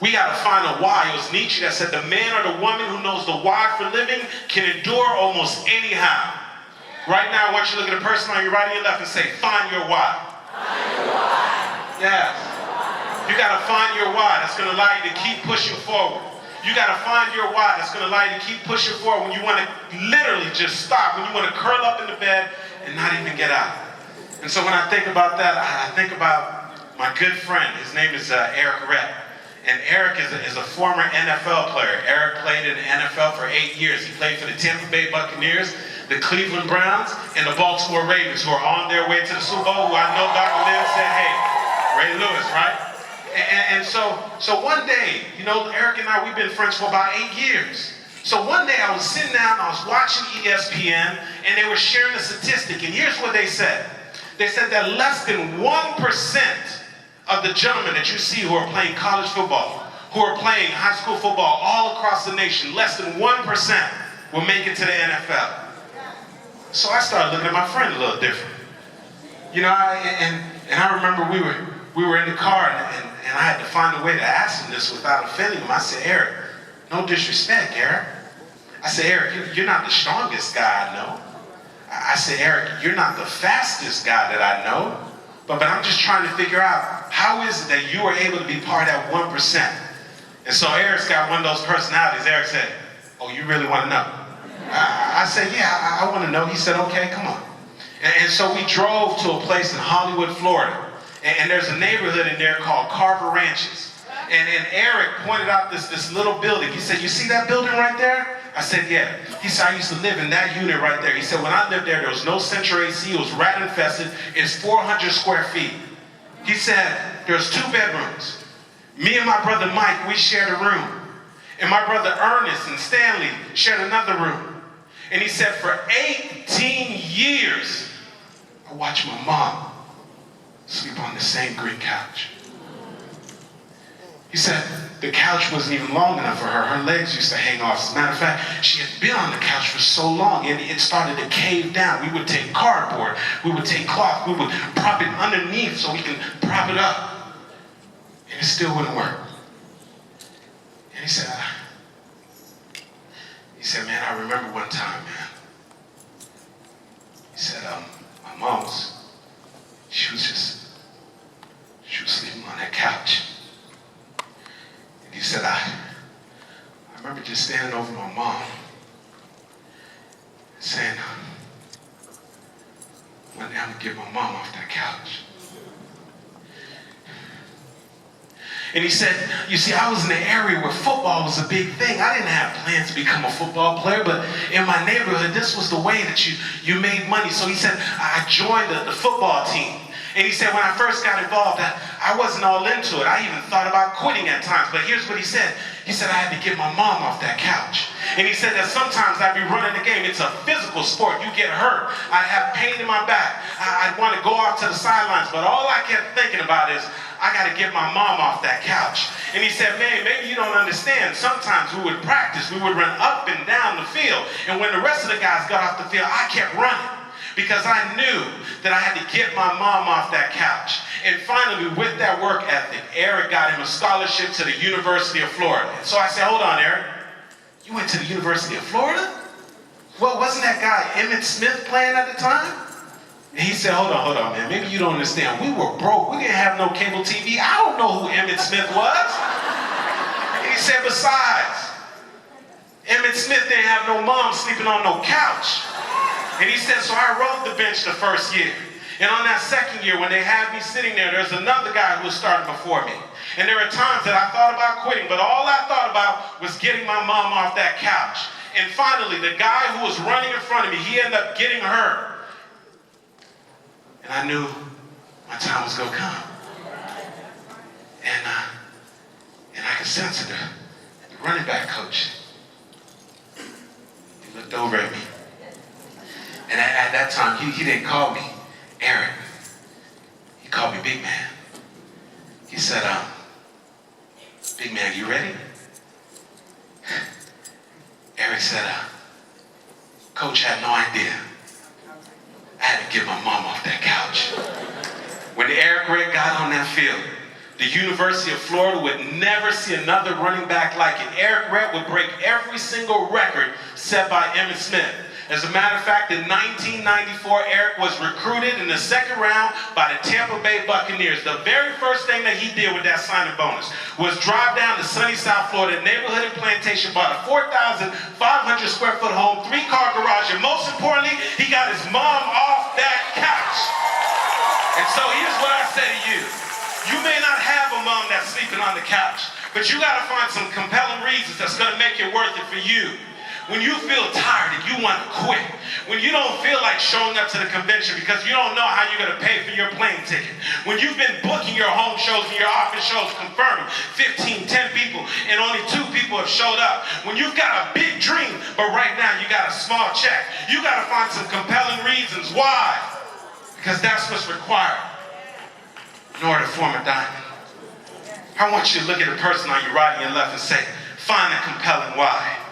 We got to find a why. It was Nietzsche that said the man or the woman who knows the why for living can endure almost anyhow. Right now, I want you to look at the person on your right and your left and say, find your why. Find your why. Yes. You got to find your why. That's going to allow you to keep pushing forward. You got to find your why. That's going to allow you to keep pushing forward when you want to literally just stop, when you want to curl up in the bed and not even get out. And so when I think about that, I think about my good friend. His name is Errict Rhett. And Errict is a former NFL player. Errict played in the NFL for 8 years. He played for the Tampa Bay Buccaneers, the Cleveland Browns, and the Baltimore Ravens, who are on their way to the Super Bowl, who I know Dr. Lynn said, hey, Ray Lewis, right? And so one day, you know, Errict and I, we've been friends for about 8 years. So one day I was sitting down, I was watching ESPN, and they were sharing a statistic, and here's what they said. They said that less than 1% of the gentlemen that you see who are playing college football, who are playing high school football all across the nation, less than 1% will make it to the NFL. So I started looking at my friend a little different. You know, and I remember we were in the car, and I had to find a way to ask him this without offending him. I said, Errict, no disrespect, Errict. I said, Errict, you're not the strongest guy I know. I said, Errict, you're not the fastest guy that I know. But I'm just trying to figure out, how is it that you were able to be part of that 1%? And so Erric's got one of those personalities. Errict said, oh, you really want to know? I said, yeah, I want to know. He said, okay, come on. And so we drove to a place in Hollywood, Florida. And there's a neighborhood in there called Carver Ranches. And Errict pointed out this little building. He said, you see that building right there? I said, yeah. He said, I used to live in that unit right there. He said, when I lived there, there was no central AC. It was rat infested. It's 400 square feet. He said, there's 2 bedrooms. Me and my brother Mike, we shared a room. And my brother Ernest and Stanley shared another room. And he said, for 18 years, I watched my mom sleep on the same green couch. He said the couch wasn't even long enough for her. Her legs used to hang off. As a matter of fact, she had been on the couch for so long, and it started to cave down. We would take cardboard, we would take cloth, we would prop it underneath so we can prop it up. And it still wouldn't work. And he said, man, I remember one time, man. He said, my mom she was sleeping on that couch. And he said, I remember just standing over my mom and saying, one day I'm gonna get my mom off that couch. And he said, you see, I was in an area where football was a big thing. I didn't have plans to become a football player, but in my neighborhood, this was the way that you made money. So he said, I joined the football team. And he said, when I first got involved, I wasn't all into it. I even thought about quitting at times. But here's what he said. He said, I had to get my mom off that couch. And he said that sometimes I'd be running the game. It's a physical sport. You get hurt. I have pain in my back. I'd want to go off to the sidelines. But all I kept thinking about is, I got to get my mom off that couch. And he said, man, maybe you don't understand. Sometimes we would practice. We would run up and down the field. And when the rest of the guys got off the field, I kept running, because I knew that I had to get my mom off that couch. And finally, with that work ethic, Errict got him a scholarship to the University of Florida. And so I said, hold on, Errict. You went to the University of Florida? Well, wasn't that guy Emmitt Smith playing at the time? And he said, hold on, man. Maybe you don't understand. We were broke. We didn't have no cable TV. I don't know who Emmitt Smith was. And he said, besides, Emmitt Smith didn't have no mom sleeping on no couch. And he said, so I rode the bench the first year. And on that second year, when they had me sitting there's another guy who was starting before me. And there were times that I thought about quitting, but all I thought about was getting my mom off that couch. And finally, the guy who was running in front of me, he ended up getting her. And I knew my time was going to come. And I could sense it. The running back coach, he looked over at me. And at that time, he didn't call me Errict. He called me Big Man. He said, Big Man, you ready? Errict said, Coach had no idea. I had to get my mom off that couch. When Errict Rhett got on that field, The University of Florida would never see another running back like it. Errict Rhett would break every single record set by Emmitt Smith. As a matter of fact, in 1994, Errict was recruited in the second round by the Tampa Bay Buccaneers. The very first thing that he did with that signing bonus was drive down to sunny South Florida, neighborhood and plantation, bought a 4,500 square foot home, 3-car garage, and most importantly, he got his mom off that couch. And so here's what I say to you. You may not have a mom that's sleeping on the couch, but you gotta find some compelling reasons that's gonna make it worth it for you. When you feel tired and you want to quit, when you don't feel like showing up to the convention because you don't know how you're going to pay for your plane ticket, when you've been booking your home shows and your office shows confirming 15, 10 people and only 2 people have showed up, when you've got a big dream but right now you got a small check, you got to find some compelling reasons. Why? Because that's what's required in order to form a diamond. I want you to look at the person on your right and your left and say, find a compelling why.